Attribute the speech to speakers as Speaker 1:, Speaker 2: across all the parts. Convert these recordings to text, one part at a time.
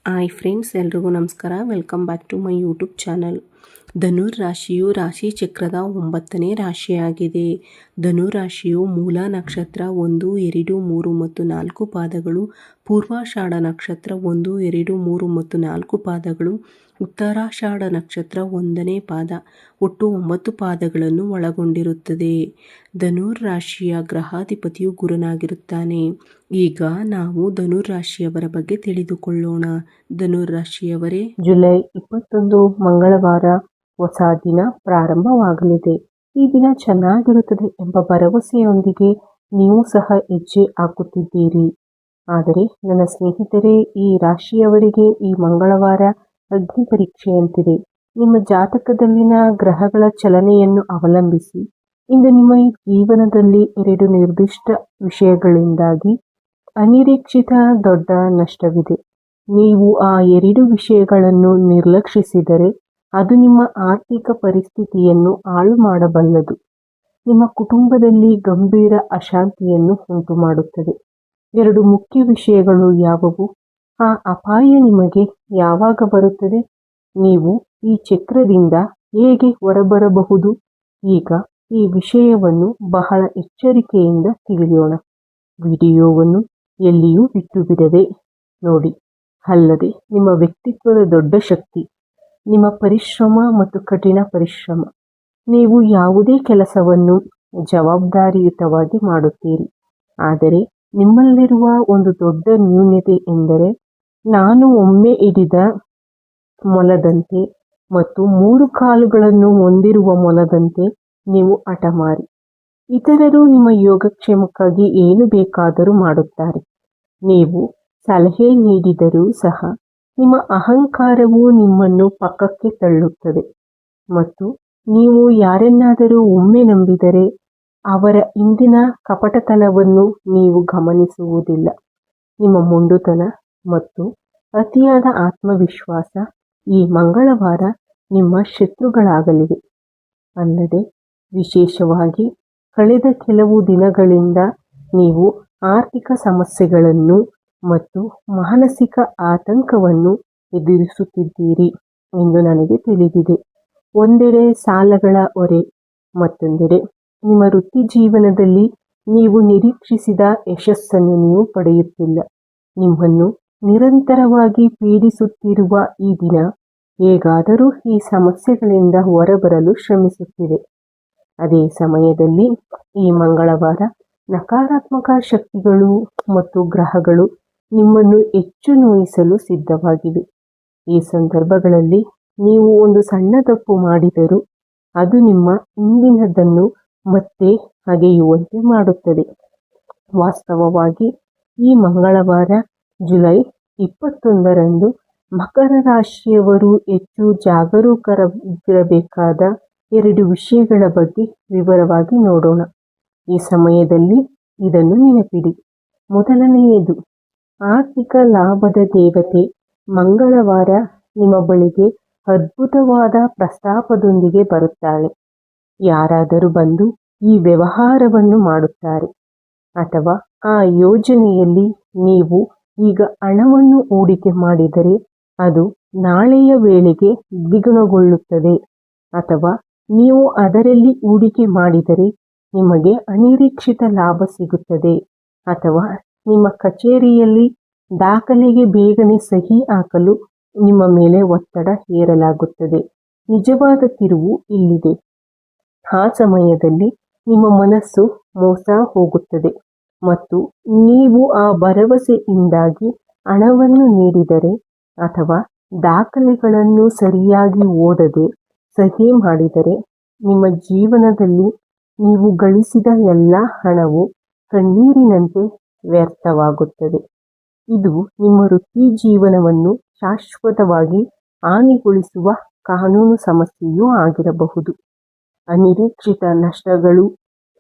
Speaker 1: Hi friends, ಎಲ್ರಿಗೂ ನಮಸ್ಕಾರ. Welcome back to my YouTube channel. ಧನುರ್ ರಾಶಿಯು ರಾಶಿ ಚಕ್ರದ 9ನೇ ರಾಶಿಯಾಗಿದೆ. ಧನುರ್ ರಾಶಿಯು ಮೂಲ ನಕ್ಷತ್ರ 1, 2, 3 ಮತ್ತು 4 ಪಾದಗಳು, ಪೂರ್ವಾಷಾಢ ನಕ್ಷತ್ರ 1, 2, 3 ಮತ್ತು 4 ಪಾದಗಳು, ಉತ್ತರಾಷಾಢ ನಕ್ಷತ್ರ 1ನೇ ಪಾದ, ಒಟ್ಟು 9 ಪಾದಗಳನ್ನು ಒಳಗೊಂಡಿರುತ್ತದೆ. ಧನುರ್ ರಾಶಿಯ ಗ್ರಹಾಧಿಪತಿಯು ಗುರುನಾಗಿರುತ್ತಾನೆ. ಈಗ ನಾವು ಧನುರ್ ರಾಶಿಯವರ ಬಗ್ಗೆ ತಿಳಿದುಕೊಳ್ಳೋಣ. ಧನುರ್ ರಾಶಿಯವರೇ, ಜುಲೈ 21 ಮಂಗಳವಾರ ಹೊಸ ದಿನ ಪ್ರಾರಂಭವಾಗಲಿದೆ. ಈ ದಿನ ಚೆನ್ನಾಗಿರುತ್ತದೆ ಎಂಬ ಭರವಸೆಯೊಂದಿಗೆ ನೀವು ಸಹ ಹೆಜ್ಜೆ ಹಾಕುತ್ತಿದ್ದೀರಿ. ಆದರೆ ನನ್ನ ಸ್ನೇಹಿತರೆ, ಈ ರಾಶಿಯವರಿಗೆ ಈ ಮಂಗಳವಾರ ಅಗ್ನಿ ಪರೀಕ್ಷೆಯಂತಿದೆ. ನಿಮ್ಮ ಜಾತಕದಲ್ಲಿನ ಗ್ರಹಗಳ ಚಲನೆಯನ್ನು ಅವಲಂಬಿಸಿ ಇಂದು ನಿಮ್ಮ ಜೀವನದಲ್ಲಿ 2 ನಿರ್ದಿಷ್ಟ ವಿಷಯಗಳಿಂದಾಗಿ ಅನಿರೀಕ್ಷಿತ ದೊಡ್ಡ ನಷ್ಟವಿದೆ. ನೀವು ಆ 2 ವಿಷಯಗಳನ್ನು ನಿರ್ಲಕ್ಷಿಸಿದರೆ ಅದು ನಿಮ್ಮ ಆರ್ಥಿಕ ಪರಿಸ್ಥಿತಿಯನ್ನು ಹಾಳು ಮಾಡಬಲ್ಲದು. ನಿಮ್ಮ ಕುಟುಂಬದಲ್ಲಿ ಗಂಭೀರ ಅಶಾಂತಿಯನ್ನು ಉಂಟು ಮಾಡುತ್ತದೆ. 2 ಮುಖ್ಯ ವಿಷಯಗಳು ಯಾವುವು? ಆ ಅಪಾಯ ನಿಮಗೆ ಯಾವಾಗ ಬರುತ್ತದೆ? ನೀವು ಈ ಚಕ್ರದಿಂದ ಹೇಗೆ ಹೊರಬರಬಹುದು? ಈಗ ಈ ವಿಷಯವನ್ನು ಬಹಳ ಎಚ್ಚರಿಕೆಯಿಂದ ತಿಳಿಯೋಣ. ವಿಡಿಯೋವನ್ನು ಎಲ್ಲಿಯೂ ಬಿಟ್ಟು ಬಿಡದೆ ನೋಡಿ. ಅಲ್ಲದೆ ನಿಮ್ಮ ವ್ಯಕ್ತಿತ್ವದ ದೊಡ್ಡ ಶಕ್ತಿ ನಿಮ್ಮ ಪರಿಶ್ರಮ ಮತ್ತು ಕಠಿಣ ಪರಿಶ್ರಮ. ನೀವು ಯಾವುದೇ ಕೆಲಸವನ್ನು ಜವಾಬ್ದಾರಿಯುತವಾಗಿ ಮಾಡುತ್ತೀರಿ. ಆದರೆ ನಿಮ್ಮಲ್ಲಿರುವ ಒಂದು ದೊಡ್ಡ ನ್ಯೂನತೆ ಎಂದರೆ, ನಾನು ಒಮ್ಮೆ ಹಿಡಿದ ಮೊಲದಂತೆ ಮತ್ತು 3 ಕಾಲುಗಳನ್ನು ಹೊಂದಿರುವ ಮೊಲದಂತೆ ನೀವು ಹಠಮಾರಿ. ಇತರರು ನಿಮ್ಮ ಯೋಗಕ್ಷೇಮಕ್ಕಾಗಿ ಏನು ಬೇಕಾದರೂ ಮಾಡುತ್ತಾರೆ. ನೀವು ಸಲಹೆ ನೀಡಿದರೂ ಸಹ ನಿಮ್ಮ ಅಹಂಕಾರವು ನಿಮ್ಮನ್ನು ಪಕ್ಕಕ್ಕೆ ತಳ್ಳುತ್ತದೆ ಮತ್ತು ನೀವು ಯಾರನ್ನಾದರೂ ಒಮ್ಮೆ ನಂಬಿದರೆ ಅವರ ಹಿಂದಿನ ಕಪಟತನವನ್ನು ನೀವು ಗಮನಿಸುವುದಿಲ್ಲ. ನಿಮ್ಮ ಮೊಂಡುತನ ಮತ್ತು ಅತಿಯಾದ ಆತ್ಮವಿಶ್ವಾಸ ಈ ಮಂಗಳವಾರ ನಿಮ್ಮ ಶತ್ರುಗಳಾಗಲಿವೆ. ಅಲ್ಲದೆ ವಿಶೇಷವಾಗಿ ಕಳೆದ ಕೆಲವು ದಿನಗಳಿಂದ ನೀವು ಆರ್ಥಿಕ ಸಮಸ್ಯೆಗಳನ್ನು ಮತ್ತು ಮಾನಸಿಕ ಆತಂಕವನ್ನು ಎದುರಿಸುತ್ತಿದ್ದೀರಿ ಎಂದು ನನಗೆ ತಿಳಿದಿದೆ. ಒಂದೆಡೆ ಸಾಲಗಳ ಹೊರೆ, ಮತ್ತೊಂದೆಡೆ ನಿಮ್ಮ ವೃತ್ತಿ ಜೀವನದಲ್ಲಿ ನೀವು ನಿರೀಕ್ಷಿಸಿದ ಯಶಸ್ಸನ್ನು ನೀವು ಪಡೆಯುತ್ತಿಲ್ಲ. ನಿಮ್ಮನ್ನು ನಿರಂತರವಾಗಿ ಪೀಡಿಸುತ್ತಿರುವ ಈ ದಿನ ಹೇಗಾದರೂ ಈ ಸಮಸ್ಯೆಗಳಿಂದ ಹೊರಬರಲು ಶ್ರಮಿಸುತ್ತಿದೆ. ಅದೇ ಸಮಯದಲ್ಲಿ ಈ ಮಂಗಳವಾರ ನಕಾರಾತ್ಮಕ ಶಕ್ತಿಗಳು ಮತ್ತು ಗ್ರಹಗಳು ನಿಮ್ಮನ್ನು ಹೆಚ್ಚು ನೋಯಿಸಲು ಸಿದ್ಧವಾಗಿವೆ. ಈ ಸಂದರ್ಭಗಳಲ್ಲಿ ನೀವು ಒಂದು ಸಣ್ಣ ತಪ್ಪು ಮಾಡಿದರೂ ಅದು ನಿಮ್ಮ ಹಿಂದಿನದನ್ನು ಮತ್ತೆ ಅಗೆಯುವಂತೆ ಮಾಡುತ್ತದೆ. ವಾಸ್ತವವಾಗಿ ಈ ಮಂಗಳವಾರ ಜುಲೈ 21ರಂದು ಮಕರ ರಾಶಿಯವರು ಹೆಚ್ಚು ಜಾಗರೂಕರಾಗಿರಬೇಕಾದ 2 ವಿಷಯಗಳ ಬಗ್ಗೆ ವಿವರವಾಗಿ ನೋಡೋಣ. ಈ ಸಮಯದಲ್ಲಿ ಇದನ್ನು ನೆನಪಿಡಿ. ಮೊದಲನೆಯದು, ಆರ್ಥಿಕ ಲಾಭದ ದೇವತೆ ಮಂಗಳವಾರ ನಿಮ್ಮ ಬಳಿಗೆ ಅದ್ಭುತವಾದ ಪ್ರಸ್ತಾಪದೊಂದಿಗೆ ಬರುತ್ತಾಳೆ. ಯಾರಾದರೂ ಬಂದು ಈ ವ್ಯವಹಾರವನ್ನು ಮಾಡುತ್ತಾರೆ ಅಥವಾ ಆ ಯೋಜನೆಯಲ್ಲಿ ನೀವು ಈಗ ಹಣವನ್ನು ಹೂಡಿಕೆ ಮಾಡಿದರೆ ಅದು ನಾಳೆಯ ವೇಳೆಗೆ ದ್ವಿಗುಣಗೊಳ್ಳುತ್ತದೆ. ಅಥವಾ ನೀವು ಅದರಲ್ಲಿ ಹೂಡಿಕೆ ಮಾಡಿದರೆ ನಿಮಗೆ ಅನಿರೀಕ್ಷಿತ ಲಾಭ ಸಿಗುತ್ತದೆ. ಅಥವಾ ನಿಮ್ಮ ಕಚೇರಿಯಲ್ಲಿ ದಾಖಲೆಗೆ ಬೇಗನೆ ಸಹಿ ಹಾಕಲು ನಿಮ್ಮ ಮೇಲೆ ಒತ್ತಡ ಹೇರಲಾಗುತ್ತದೆ. ನಿಜವಾದ ತಿರುವು ಇಲ್ಲಿದೆ. ಆ ಸಮಯದಲ್ಲಿ ನಿಮ್ಮ ಮನಸ್ಸು ಮೋಸ ಹೋಗುತ್ತದೆ ಮತ್ತು ನೀವು ಆ ಭರವಸೆಯಿಂದಾಗಿ ಹಣವನ್ನು ನೀಡಿದರೆ ಅಥವಾ ದಾಖಲೆಗಳನ್ನು ಸರಿಯಾಗಿ ಓದದೆ ಸಹಿ ಮಾಡಿದರೆ ನಿಮ್ಮ ಜೀವನದಲ್ಲಿ ನೀವು ಗಳಿಸಿದ ಎಲ್ಲ ಹಣವು ಕಣ್ಣೀರಿನಂತೆ ವ್ಯರ್ಥವಾಗುತ್ತದೆ. ಇದು ನಿಮ್ಮ ವೃತ್ತಿ ಜೀವನವನ್ನು ಶಾಶ್ವತವಾಗಿ ಹಾನಿಗೊಳಿಸುವ ಕಾನೂನು ಸಮಸ್ಯೆಯೂ ಆಗಿರಬಹುದು. ಅನಿರೀಕ್ಷಿತ ನಷ್ಟಗಳು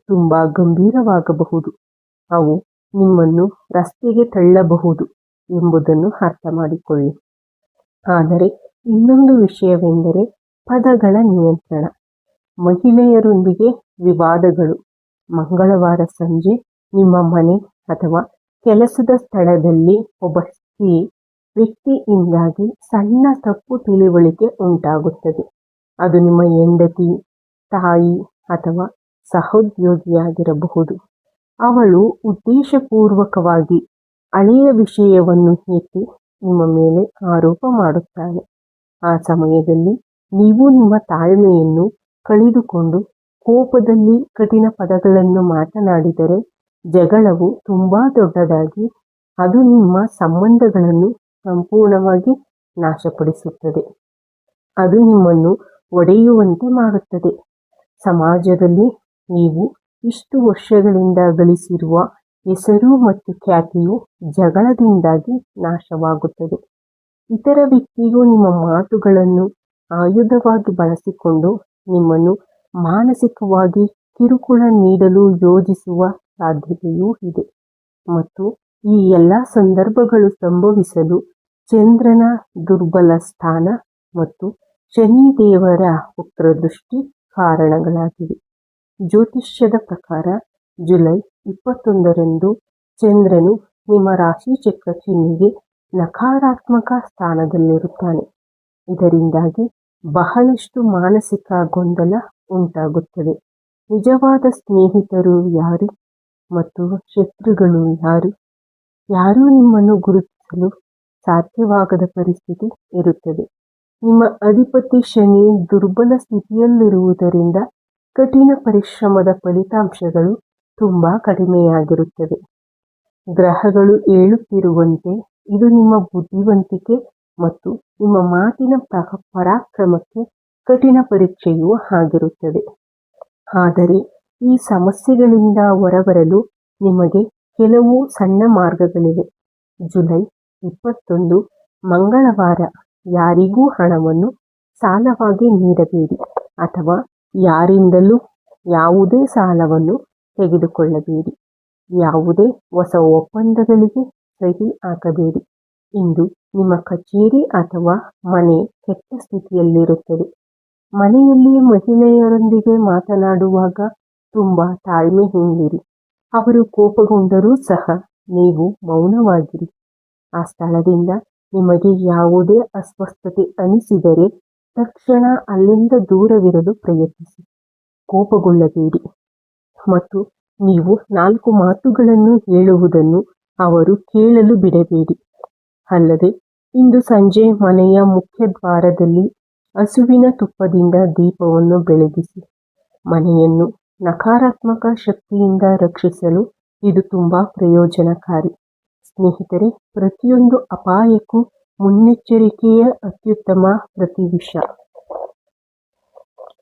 Speaker 1: ತುಂಬಾ ಗಂಭೀರವಾಗಬಹುದು. ಅವು ನಿಮ್ಮನ್ನು ರಸ್ತೆಗೆ ತಳ್ಳಬಹುದು ಎಂಬುದನ್ನು ಅರ್ಥ ಮಾಡಿಕೊಳ್ಳಿ. ಆದರೆ ಇನ್ನೊಂದು ವಿಷಯವೆಂದರೆ ಪದಗಳ ನಿಯಂತ್ರಣ. ಮಹಿಳೆಯರೊಂದಿಗೆ ವಿವಾದಗಳು. ಮಂಗಳವಾರ ಸಂಜೆ ನಿಮ್ಮ ಮನೆ ಅಥವಾ ಕೆಲಸದ ಸ್ಥಳದಲ್ಲಿ ಒಬ್ಬ ಸ್ತ್ರೀ ವ್ಯಕ್ತಿಯಿಂದಾಗಿ ಸಣ್ಣ ತಪ್ಪು ತಿಳಿವಳಿಕೆ ಉಂಟಾಗುತ್ತದೆ. ಅದು ನಿಮ್ಮ ಹೆಂಡತಿ, ತಾಯಿ ಅಥವಾ ಸಹೋದ್ಯೋಗಿಯಾಗಿರಬಹುದು. ಅವಳು ಉದ್ದೇಶಪೂರ್ವಕವಾಗಿ ಹಳೆಯ ವಿಷಯವನ್ನು ಎತ್ತಿ ನಿಮ್ಮ ಮೇಲೆ ಆರೋಪ ಮಾಡುತ್ತಾಳೆ. ಆ ಸಮಯದಲ್ಲಿ ನೀವು ನಿಮ್ಮ ತಾಳ್ಮೆಯನ್ನು ಕಳೆದುಕೊಂಡು ಕೋಪದಲ್ಲಿ ಕಠಿಣ ಪದಗಳನ್ನು ಮಾತನಾಡಿದರೆ ಜಗಳವು ತುಂಬಾ ದೊಡ್ಡದಾಗಿ ಅದು ನಿಮ್ಮ ಸಂಬಂಧಗಳನ್ನು ಸಂಪೂರ್ಣವಾಗಿ ನಾಶಪಡಿಸುತ್ತದೆ. ಅದು ನಿಮ್ಮನ್ನು ಒಡೆಯುವಂತೆ ಮಾಡುತ್ತದೆ. ಸಮಾಜದಲ್ಲಿ ನೀವು ಇಷ್ಟು ವರ್ಷಗಳಿಂದ ಗಳಿಸಿರುವ ಹೆಸರು ಮತ್ತು ಖ್ಯಾತಿಯು ಜಗಳದಿಂದಾಗಿ ನಾಶವಾಗುತ್ತದೆ. ಇತರ ವ್ಯಕ್ತಿಯು ನಿಮ್ಮ ಮಾತುಗಳನ್ನು ಆಯುಧವಾಗಿ ಬಳಸಿಕೊಂಡು ನಿಮ್ಮನ್ನು ಮಾನಸಿಕವಾಗಿ ಕಿರುಕುಳ ನೀಡಲು ಯೋಜಿಸುವ ಸಾಧ್ಯತೆಯೂ ಇದೆ. ಮತ್ತು ಈ ಎಲ್ಲ ಸಂದರ್ಭಗಳು ಸಂಭವಿಸಲು ಚಂದ್ರನ ದುರ್ಬಲ ಸ್ಥಾನ ಮತ್ತು ಶನಿದೇವರ ವಕ್ರದೃಷ್ಟಿ ಕಾರಣಗಳಾಗಿವೆ. ಜ್ಯೋತಿಷ್ಯದ ಪ್ರಕಾರ ಜುಲೈ 21ರಂದು ಚಂದ್ರನು ನಿಮ್ಮ ರಾಶಿ ಚಕ್ರ ಚಿಹ್ನೆಗೆ ನಕಾರಾತ್ಮಕ ಸ್ಥಾನದಲ್ಲಿರುತ್ತಾನೆ. ಇದರಿಂದಾಗಿ ಬಹಳಷ್ಟು ಮಾನಸಿಕ ಗೊಂದಲ ಉಂಟಾಗುತ್ತದೆ. ನಿಜವಾದ ಸ್ನೇಹಿತರು ಯಾರು ಮತ್ತು ಶತ್ರುಗಳು ಯಾರು? ಯಾರೂ ನಿಮ್ಮನ್ನು ಗುರುತಿಸಲು ಸಾಧ್ಯವಾಗದ ಪರಿಸ್ಥಿತಿ ಇರುತ್ತದೆ. ನಿಮ್ಮ ಅಧಿಪತಿ ಶನಿ ದುರ್ಬಲ ಸ್ಥಿತಿಯಲ್ಲಿರುವುದರಿಂದ ಕಠಿಣ ಪರಿಶ್ರಮದ ಫಲಿತಾಂಶಗಳು ತುಂಬಾ ಕಡಿಮೆಯಾಗಿರುತ್ತದೆ. ಗ್ರಹಗಳು ಹೇಳುತ್ತಿರುವಂತೆ ಇದು ನಿಮ್ಮ ಬುದ್ಧಿವಂತಿಕೆ ಮತ್ತು ನಿಮ್ಮ ಮಾತಿನ ಪರಾಕ್ರಮಕ್ಕೆ ಕಠಿಣ ಪರೀಕ್ಷೆಯೂ ಆಗಿರುತ್ತದೆ. ಆದರೆ ಈ ಸಮಸ್ಯೆಗಳಿಂದ ಹೊರಬರಲು ನಿಮಗೆ ಕೆಲವು ಸಣ್ಣ ಮಾರ್ಗಗಳಿವೆ. ಜುಲೈ 21 ಮಂಗಳವಾರ ಯಾರಿಗೂ ಹಣವನ್ನು ಸಾಲವಾಗಿ ನೀಡಬೇಡಿ ಅಥವಾ ಯಾರಿಂದಲೂ ಯಾವುದೇ ಸಾಲವನ್ನು ತೆಗೆದುಕೊಳ್ಳಬೇಡಿ. ಯಾವುದೇ ಹೊಸ ಒಪ್ಪಂದಗಳಿಗೆ ಸಹಿ ಹಾಕಬೇಡಿ. ಇಂದು ನಿಮ್ಮ ಕಚೇರಿ ಅಥವಾ ಮನೆ ಕೆಟ್ಟ ಸ್ಥಿತಿಯಲ್ಲಿರುತ್ತದೆ. ಮನೆಯಲ್ಲಿ ಮಹಿಳೆಯರೊಂದಿಗೆ ಮಾತನಾಡುವಾಗ ತುಂಬಾ ತಾಳ್ಮೆಯಿಂದಿರಿ. ಅವರು ಕೋಪಗೊಂಡರೂ ಸಹ ನೀವು ಮೌನವಾಗಿರಿ. ಆ ಸ್ಥಳದಿಂದ ನಿಮಗೆ ಯಾವುದೇ ಅಸ್ವಸ್ಥತೆ ಅನಿಸಿದರೆ ತಕ್ಷಣ ಅಲ್ಲಿಂದ ದೂರವಿರಲು ಪ್ರಯತ್ನಿಸಿ. ಕೋಪಗೊಳ್ಳಬೇಡಿ ಮತ್ತು ನೀವು 4 ಮಾತುಗಳನ್ನು ಹೇಳುವುದನ್ನು ಅವರು ಕೇಳಲು ಬಿಡಬೇಡಿ. ಅಲ್ಲದೆ ಇಂದು ಸಂಜೆ ಮನೆಯ ಮುಖ್ಯ ದ್ವಾರದಲ್ಲಿ ಹಸುವಿನ ತುಪ್ಪದಿಂದ ದೀಪವನ್ನು ಬೆಳಗಿಸಿ. ಮನೆಯನ್ನು ನಕಾರಾತ್ಮಕ ಶಕ್ತಿಯಿಂದ ರಕ್ಷಿಸಲು ಇದು ತುಂಬಾ ಪ್ರಯೋಜನಕಾರಿ. ಸ್ನೇಹಿತರೆ, ಪ್ರತಿಯೊಂದು ಅಪಾಯಕ್ಕೂ ಮುನ್ನೆಚ್ಚರಿಕೆಯ ಅತ್ಯುತ್ತಮ ಪ್ರತಿವಿಷ.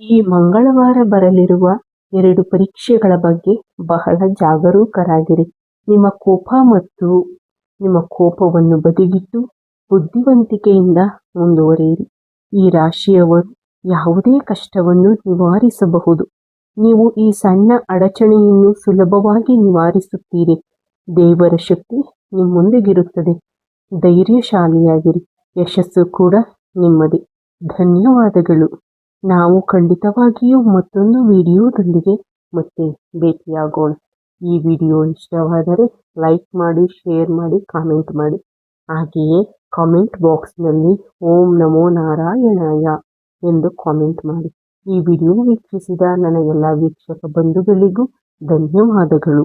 Speaker 1: ಈ ಮಂಗಳವಾರ ಬರಲಿರುವ 2 ಪರೀಕ್ಷೆಗಳ ಬಗ್ಗೆ ಬಹಳ ಜಾಗರೂಕರಾಗಿರಿ. ನಿಮ್ಮ ಕೋಪವನ್ನು ಬದಿಗಿಟ್ಟು ಬುದ್ಧಿವಂತಿಕೆಯಿಂದ ಮುಂದುವರಿಯಿರಿ. ಈ ರಾಶಿಯವರು ಯಾವುದೇ ಕಷ್ಟವನ್ನು ನಿವಾರಿಸಬಹುದು. ನೀವು ಈ ಸಣ್ಣ ಅಡಚಣೆಯನ್ನು ಸುಲಭವಾಗಿ ನಿವಾರಿಸುತ್ತೀರಿ. ದೇವರ ಶಕ್ತಿ ನಿಮ್ಮೊಂದಿಗಿರುತ್ತದೆ. ಧೈರ್ಯಶಾಲಿಯಾಗಿರಿ. ಯಶಸ್ಸು ಕೂಡ ನಿಮ್ಮದೇ. ಧನ್ಯವಾದಗಳು. ನಾವು ಖಂಡಿತವಾಗಿಯೂ ಮತ್ತೊಂದು ವಿಡಿಯೋದೊಂದಿಗೆ ಮತ್ತೆ ಭೇಟಿಯಾಗೋಣ. ಈ ವಿಡಿಯೋ ಇಷ್ಟವಾದರೆ ಲೈಕ್ ಮಾಡಿ, ಶೇರ್ ಮಾಡಿ, ಕಾಮೆಂಟ್ ಮಾಡಿ. ಹಾಗೆಯೇ ಕಾಮೆಂಟ್ ಬಾಕ್ಸ್ನಲ್ಲಿ ಓಂ ನಮೋ ನಾರಾಯಣಾಯ ಎಂದು ಕಾಮೆಂಟ್ ಮಾಡಿ. ಈ ವಿಡಿಯೋ ವೀಕ್ಷಿಸಿದ ನನ್ನ ಎಲ್ಲ ವೀಕ್ಷಕ ಬಂಧುಗಳಿಗೂ ಧನ್ಯವಾದಗಳು.